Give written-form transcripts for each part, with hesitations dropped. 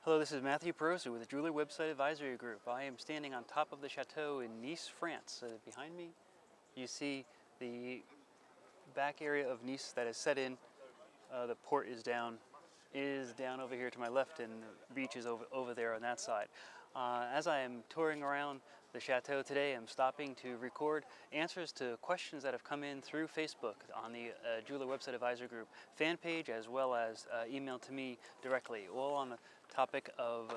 Hello, this is Matthew Perosi with the Jewelry Website Advisory Group. I am standing on top of the chateau in Nice, France. Behind me, you see the back area of Nice that is set in. The port is down over here to my left, and the beach is over there on that side. As I am touring around the chateau today, I'm stopping to record answers to questions that have come in through Facebook on the Jeweler Website Advisor Group fan page, as well as email to me directly, all on the topic of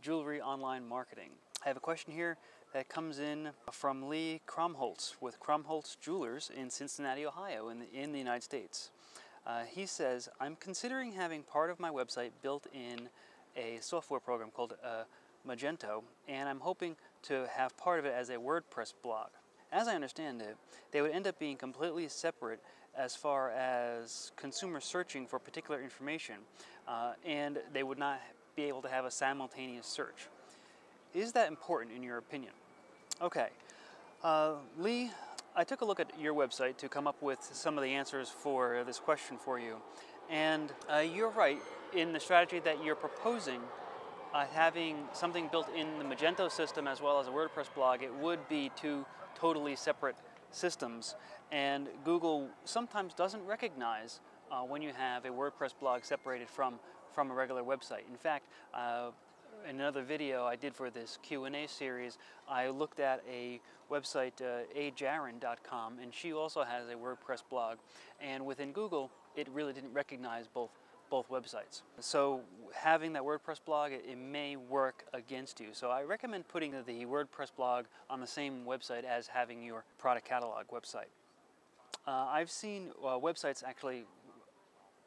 jewelry online marketing. I have a question here that comes in from Lee Kromholtz with Kromholtz Jewelers in Cincinnati, Ohio, in the United States. He says, I'm considering having part of my website built in a software program called Magento, and I'm hoping to have part of it as a WordPress blog. As I understand it, they would end up being completely separate as far as consumers searching for particular information, and they would not be able to have a simultaneous search. Is that important in your opinion? Okay, Lee, I took a look at your website to come up with some of the answers for this question for you, and you're right in the strategy that you're proposing. Having something built in the Magento system as well as a WordPress blog, it would be two totally separate systems, and Google sometimes doesn't recognize when you have a WordPress blog separated from a regular website. In fact, in another video I did for this Q&A series, I looked at a website, ajaren.com, and she also has a WordPress blog, and within Google it really didn't recognize both websites. So having that WordPress blog, it may work against you. So I recommend putting the WordPress blog on the same website as having your product catalog website. I've seen websites actually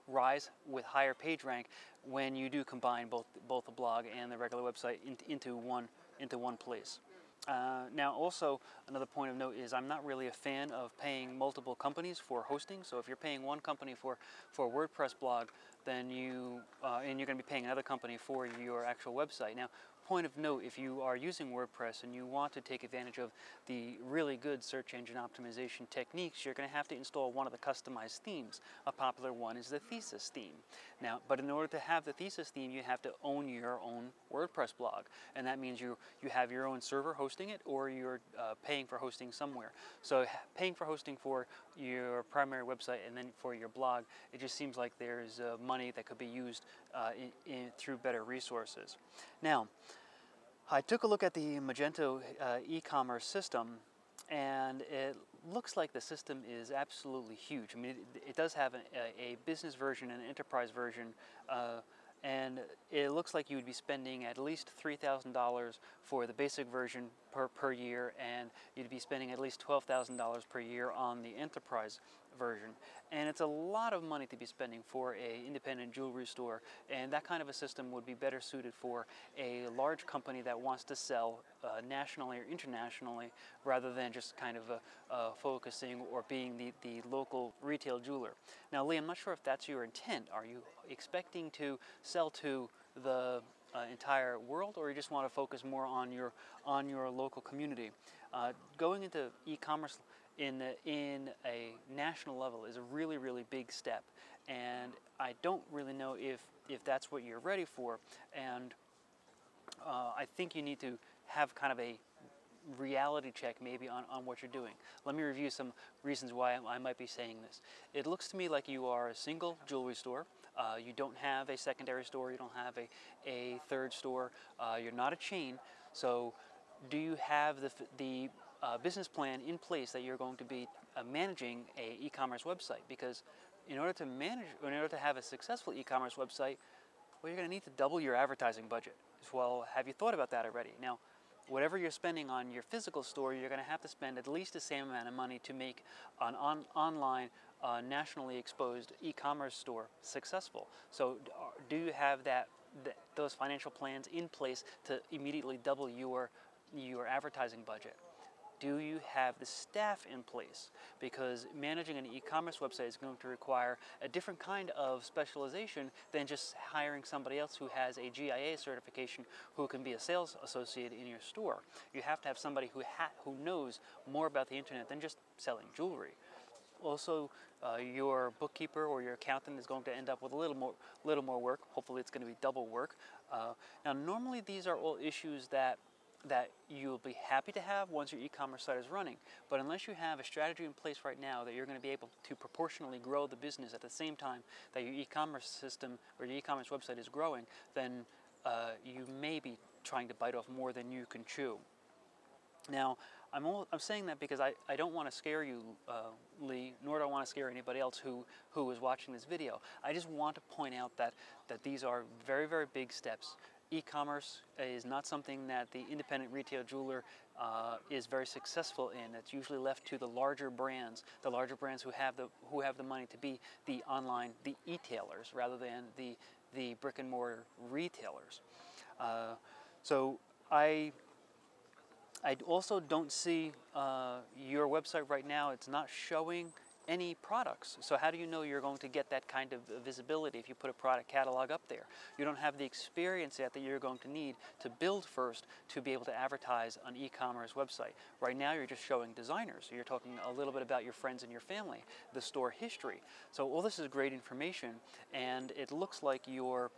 rise with higher page rank when you do combine both the blog and the regular website into one place. Now also, another point of note is I'm not really a fan of paying multiple companies for hosting. So if you're paying one company for a WordPress blog, then and you're going to be paying another company for your actual website. Now, point of note, if you are using WordPress and you want to take advantage of the really good search engine optimization techniques, you're going to have to install one of the customized themes. A popular one is the Thesis theme. Now, but in order to have the Thesis theme, you have to own your own WordPress blog, and that means you have your own server hosting it, or you're paying for hosting somewhere. So paying for hosting for your primary website and then for your blog, it just seems like there's money that could be used through better resources. Now, I took a look at the Magento e-commerce system, and it looks like the system is absolutely huge. I mean, it does have a business version and an enterprise version, and it looks like you would be spending at least $3,000 for the basic version per year, and you'd be spending at least $12,000 per year on the enterprise version. And it's a lot of money to be spending for an independent jewelry store, and that kind of a system would be better suited for a large company that wants to sell nationally or internationally, rather than just kind of focusing or being the local retail jeweler. Now, Lee, I'm not sure if that's your intent. Are you expecting to sell to the entire world, or you just want to focus more on your local community? Going into e-commerce in a national level is a really, really big step, and I don't really know if that's what you're ready for, and I think you need to have kind of a reality check maybe on what you're doing. Let me review some reasons why I might be saying this. It looks to me like you are a single jewelry store. You don't have a secondary store, you don't have a third store, you're not a chain. So do you have the business plan in place that you're going to be managing a e-commerce website? Because in order to have a successful e-commerce website, well, you're going to need to double your advertising budget. Well, have you thought about that already? Now, whatever you're spending on your physical store, you're going to have to spend at least the same amount of money to make an online, nationally exposed e-commerce store successful. So do you have those financial plans in place to immediately double your advertising budget? Do you have the staff in place? Because managing an e-commerce website is going to require a different kind of specialization than just hiring somebody else who has a GIA certification who can be a sales associate in your store. You have to have somebody who knows more about the internet than just selling jewelry. Also, your bookkeeper or your accountant is going to end up with a little more work. Hopefully it's going to be double work. Now normally these are all issues that you'll be happy to have once your e-commerce site is running. But unless you have a strategy in place right now that you're going to be able to proportionally grow the business at the same time that your e-commerce system or your e-commerce website is growing, then you may be trying to bite off more than you can chew. Now, I'm saying that because I don't want to scare you, Lee, nor do I want to scare anybody else who is watching this video. I just want to point out that these are very, very big steps. E-commerce is not something that the independent retail jeweler is very successful in. It's usually left to the larger brands who have the money to be the e-tailers rather than the brick and mortar retailers. So I also don't see your website right now. It's not showing any products. So how do you know you're going to get that kind of visibility if you put a product catalog up there? You don't have the experience yet that you're going to need to build first to be able to advertise on e-commerce website. Right now you're just showing designers. You're talking a little bit about your friends and your family, the store history. So all this is great information, and it looks like your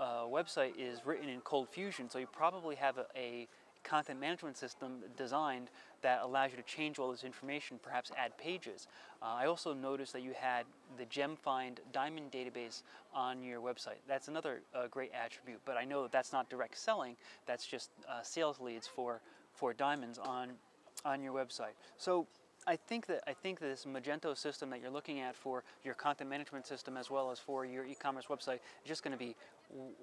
website is written in Cold Fusion, so you probably have a content management system designed that allows you to change all this information, perhaps add pages. I also noticed that you had the GemFind diamond database on your website. That's another great attribute, but I know that that's not direct selling. That's just sales leads for diamonds on your website. So I think this Magento system that you're looking at for your content management system as well as for your e-commerce website is just going to be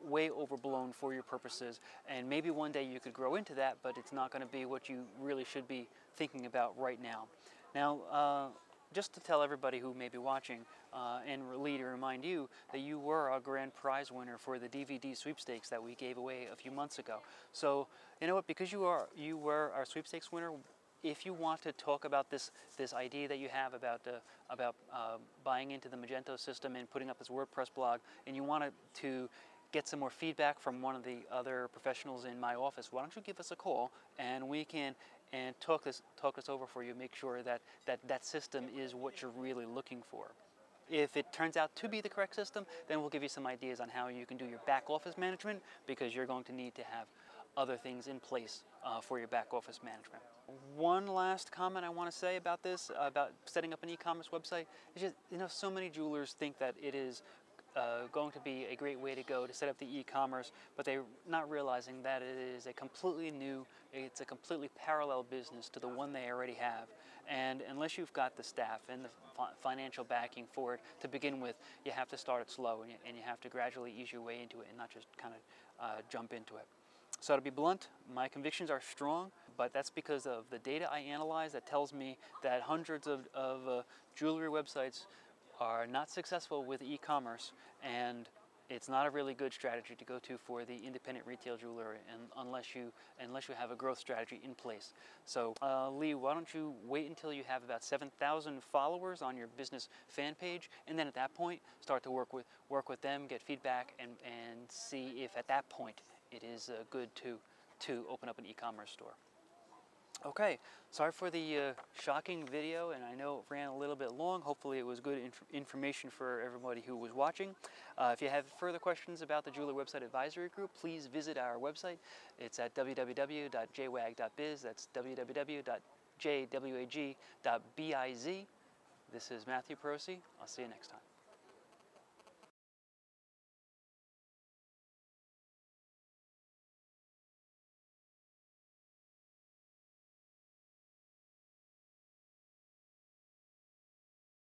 way overblown for your purposes, and maybe one day you could grow into that, but it's not going to be what you really should be thinking about right now. Now, just to tell everybody who may be watching, and Lee, to remind you that you were a grand prize winner for the DVD sweepstakes that we gave away a few months ago. So you know what, because you were our sweepstakes winner, if you want to talk about this idea that you have about buying into the Magento system and putting up this WordPress blog, and you want to get some more feedback from one of the other professionals in my office, why don't you give us a call and we can talk this over for you, make sure that system is what you're really looking for. If it turns out to be the correct system, then we'll give you some ideas on how you can do your back office management, because you're going to need to have other things in place for your back office management. One last comment I want to say about this, about setting up an e-commerce website, is just, you know, so many jewelers think that it is going to be a great way to go to set up the e-commerce, but they're not realizing that it is a completely new, it's a completely parallel business to the one they already have. And unless you've got the staff and the financial backing for it to begin with, you have to start it slow, and you have to gradually ease your way into it and not just kind of jump into it. So to be blunt, my convictions are strong, but that's because of the data I analyze that tells me that hundreds of jewelry websites are not successful with e-commerce, and it's not a really good strategy to go to for the independent retail jeweler, and unless you have a growth strategy in place. So Lee, why don't you wait until you have about 7,000 followers on your business fan page, and then at that point start to work with them, get feedback, and see if at that point it is good to open up an e-commerce store. Okay, sorry for the shocking video, and I know it ran a little bit long. Hopefully it was good information for everybody who was watching. If you have further questions about the Jeweler Website Advisory Group, please visit our website. It's at www.jwag.biz. That's www.jwag.biz. This is Matthew Perosi. I'll see you next time.